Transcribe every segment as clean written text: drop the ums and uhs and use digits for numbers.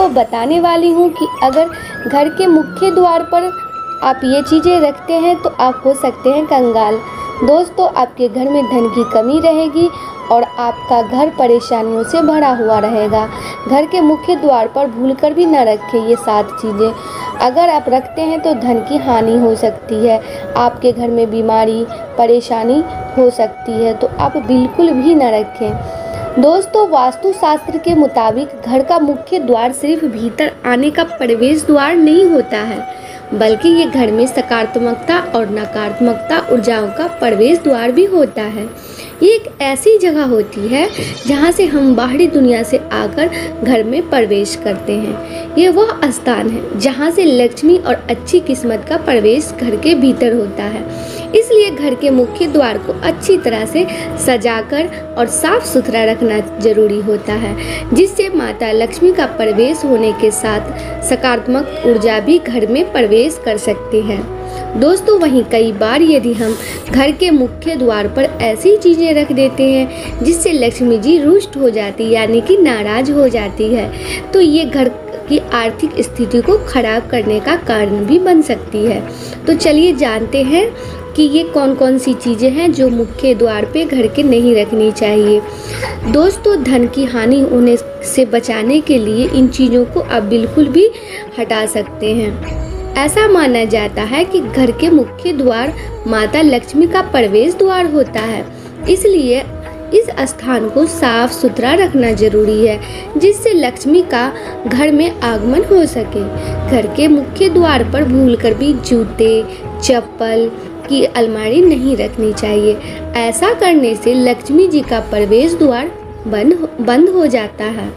आपको बताने वाली हूँ कि अगर घर के मुख्य द्वार पर आप ये चीज़ें रखते हैं तो आप हो सकते हैं कंगाल। दोस्तों, आपके घर में धन की कमी रहेगी और आपका घर परेशानियों से भरा हुआ रहेगा। घर के मुख्य द्वार पर भूलकर भी न रखें ये 7 चीज़ें। अगर आप रखते हैं तो धन की हानि हो सकती है, आपके घर में बीमारी परेशानी हो सकती है, तो आप बिल्कुल भी न रखें। दोस्तों, वास्तुशास्त्र के मुताबिक घर का मुख्य द्वार सिर्फ भीतर आने का प्रवेश द्वार नहीं होता है, बल्कि ये घर में सकारात्मकता और नकारात्मकता ऊर्जाओं का प्रवेश द्वार भी होता है। ये एक ऐसी जगह होती है जहाँ से हम बाहरी दुनिया से आकर घर में प्रवेश करते हैं। ये वह स्थान है जहाँ से लक्ष्मी और अच्छी किस्मत का प्रवेश घर के भीतर होता है। इसलिए घर के मुख्य द्वार को अच्छी तरह से सजाकर और साफ सुथरा रखना जरूरी होता है, जिससे माता लक्ष्मी का प्रवेश होने के साथ सकारात्मक ऊर्जा भी घर में प्रवेश कर सकती है। दोस्तों, वहीं कई बार यदि हम घर के मुख्य द्वार पर ऐसी चीज़ें रख देते हैं जिससे लक्ष्मी जी रुष्ट हो जाती, यानी कि नाराज हो जाती है, तो ये घर की आर्थिक स्थिति को खराब करने का कारण भी बन सकती है। तो चलिए जानते हैं कि ये कौन कौन सी चीज़ें हैं जो मुख्य द्वार पे घर के नहीं रखनी चाहिए। दोस्तों, धन की हानि होने से बचाने के लिए इन चीज़ों को आप बिल्कुल भी हटा सकते हैं। ऐसा माना जाता है कि घर के मुख्य द्वार माता लक्ष्मी का प्रवेश द्वार होता है, इसलिए इस स्थान को साफ सुथरा रखना जरूरी है, जिससे लक्ष्मी का घर में आगमन हो सके। घर के मुख्य द्वार पर भूलकर भी जूते चप्पल की अलमारी नहीं रखनी चाहिए। ऐसा करने से लक्ष्मी जी का प्रवेश द्वार बंद हो जाता है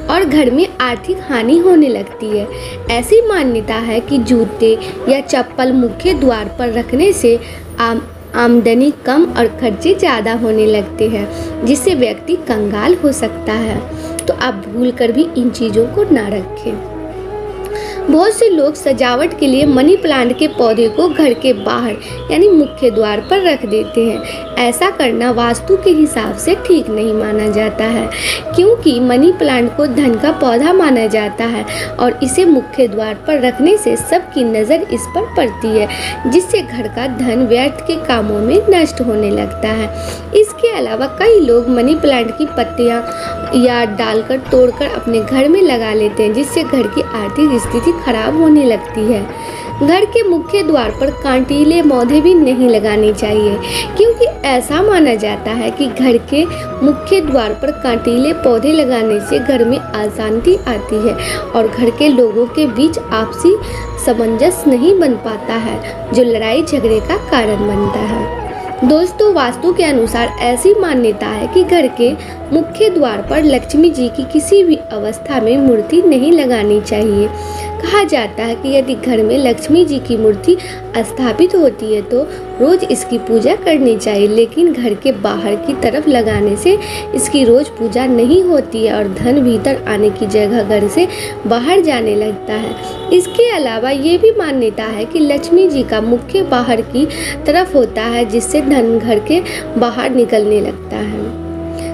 और घर में आर्थिक हानि होने लगती है। ऐसी मान्यता है कि जूते या चप्पल मुख्य द्वार पर रखने से आमदनी कम और खर्चे ज़्यादा होने लगते हैं, जिससे व्यक्ति कंगाल हो सकता है। तो आप भूलकर भी इन चीज़ों को ना रखें। बहुत से लोग सजावट के लिए मनी प्लांट के पौधे को घर के बाहर यानी मुख्य द्वार पर रख देते हैं। ऐसा करना वास्तु के हिसाब से ठीक नहीं माना जाता है, क्योंकि मनी प्लांट को धन का पौधा माना जाता है और इसे मुख्य द्वार पर रखने से सबकी नज़र इस पर पड़ती है, जिससे घर का धन व्यर्थ के कामों में नष्ट होने लगता है। इसके अलावा कई लोग मनी प्लांट की पत्तियां या डालकर तोड़कर अपने घर में लगा लेते हैं, जिससे घर की आर्थिक स्थिति खराब होने लगती है। घर के मुख्य द्वार पर कांटीले पौधे भी नहीं लगाने चाहिए, क्योंकि ऐसा माना जाता है कि घर के मुख्य द्वार पर कांटीले पौधे लगाने से घर में अशांति आती है और घर के लोगों के बीच आपसी सामंजस्य नहीं बन पाता है, जो लड़ाई झगड़े का कारण बनता है। दोस्तों, वास्तु के अनुसार ऐसी मान्यता है कि घर के मुख्य द्वार पर लक्ष्मी जी की किसी भी अवस्था में मूर्ति नहीं लगानी चाहिए। कहा जाता है कि यदि घर में लक्ष्मी जी की मूर्ति स्थापित होती है तो रोज इसकी पूजा करनी चाहिए, लेकिन घर के बाहर की तरफ लगाने से इसकी रोज पूजा नहीं होती है और धन भीतर आने की जगह घर से बाहर जाने लगता है। इसके अलावा ये भी मान्यता है कि लक्ष्मी जी का मुख्य बाहर की तरफ होता है, जिससे धन घर के बाहर निकलने लगता है।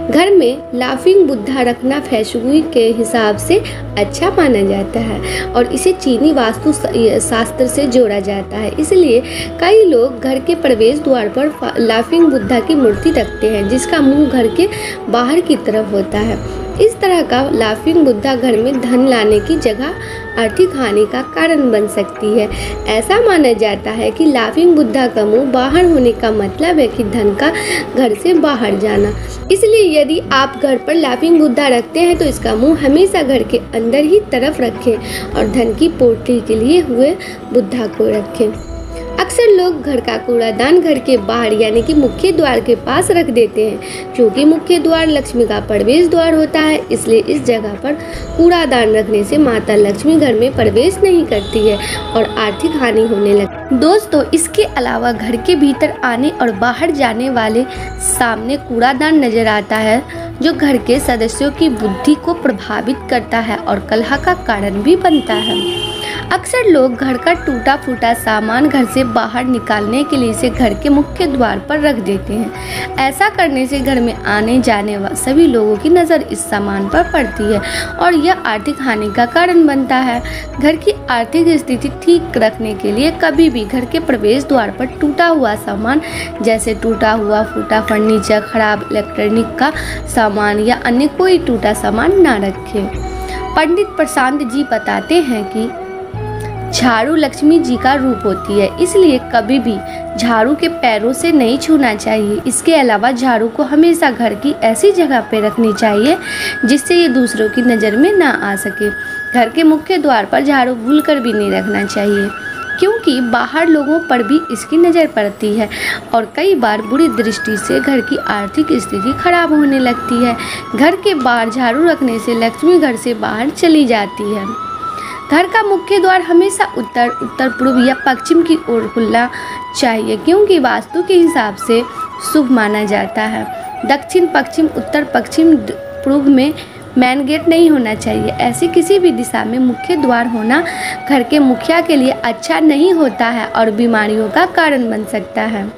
घर में लाफिंग बुद्धा रखना फेंगशुई के हिसाब से अच्छा माना जाता है और इसे चीनी वास्तु शास्त्र से जोड़ा जाता है। इसलिए कई लोग घर के प्रवेश द्वार पर लाफिंग बुद्धा की मूर्ति रखते हैं, जिसका मुंह घर के बाहर की तरफ होता है। इस तरह का लाफिंग बुद्धा घर में धन लाने की जगह आर्थिक हानि का कारण बन सकती है। ऐसा माना जाता है कि लाफिंग बुद्धा का मुंह बाहर होने का मतलब है कि धन का घर से बाहर जाना। इसलिए यदि आप घर पर लाफिंग बुद्धा रखते हैं तो इसका मुंह हमेशा घर के अंदर ही तरफ रखें और धन की पूर्ति के लिए हुए बुद्धा को रखें। अक्सर लोग घर का कूड़ादान घर के बाहर यानी कि मुख्य द्वार के पास रख देते हैं। क्योंकि मुख्य द्वार लक्ष्मी का प्रवेश द्वार होता है, इसलिए इस जगह पर कूड़ादान रखने से माता लक्ष्मी घर में प्रवेश नहीं करती है और आर्थिक हानि होने लगती है। दोस्तों, इसके अलावा घर के भीतर आने और बाहर जाने वाले सामने कूड़ादान नजर आता है, जो घर के सदस्यों की बुद्धि को प्रभावित करता है और कलह का कारण भी बनता है। अक्सर लोग घर का टूटा फूटा सामान घर से बाहर निकालने के लिए इसे घर के मुख्य द्वार पर रख देते हैं। ऐसा करने से घर में आने जाने वाले सभी लोगों की नज़र इस सामान पर पड़ती है और यह आर्थिक हानि का कारण बनता है। घर की आर्थिक स्थिति ठीक रखने के लिए कभी भी घर के प्रवेश द्वार पर टूटा हुआ सामान जैसे टूटा हुआ फूटा फर्नीचर, खराब इलेक्ट्रॉनिक का सामान या अन्य कोई टूटा सामान ना रखें। पंडित प्रशांत जी बताते हैं कि झाड़ू लक्ष्मी जी का रूप होती है, इसलिए कभी भी झाड़ू के पैरों से नहीं छूना चाहिए। इसके अलावा झाड़ू को हमेशा घर की ऐसी जगह पर रखनी चाहिए जिससे ये दूसरों की नज़र में ना आ सके। घर के मुख्य द्वार पर झाड़ू भूलकर भी नहीं रखना चाहिए, क्योंकि बाहर लोगों पर भी इसकी नज़र पड़ती है और कई बार बुरी दृष्टि से घर की आर्थिक स्थिति खराब होने लगती है। घर के बाहर झाड़ू रखने से लक्ष्मी घर से बाहर चली जाती है। घर का मुख्य द्वार हमेशा उत्तर, उत्तर पूर्व या पश्चिम की ओर खुलना चाहिए, क्योंकि वास्तु के हिसाब से शुभ माना जाता है। दक्षिण, पश्चिम, उत्तर, पश्चिम, पूर्व में मेन गेट नहीं होना चाहिए। ऐसी किसी भी दिशा में मुख्य द्वार होना घर के मुखिया के लिए अच्छा नहीं होता है और बीमारियों का कारण बन सकता है।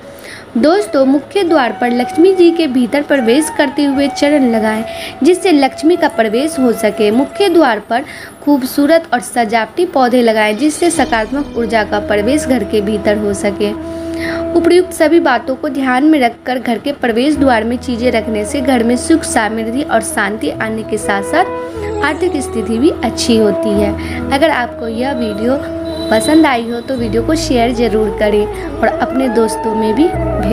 दोस्तों, मुख्य द्वार पर लक्ष्मी जी के भीतर प्रवेश करते हुए चरण लगाएं, जिससे लक्ष्मी का प्रवेश हो सके। मुख्य द्वार पर खूबसूरत और सजावटी पौधे लगाएं, जिससे सकारात्मक ऊर्जा का प्रवेश घर के भीतर हो सके। उपर्युक्त सभी बातों को ध्यान में रखकर घर के प्रवेश द्वार में चीज़ें रखने से घर में सुख, समृद्धि और शांति आने के साथ साथ आर्थिक स्थिति भी अच्छी होती है। अगर आपको यह वीडियो पसंद आई हो तो वीडियो को शेयर ज़रूर करें और अपने दोस्तों में भी भेजें।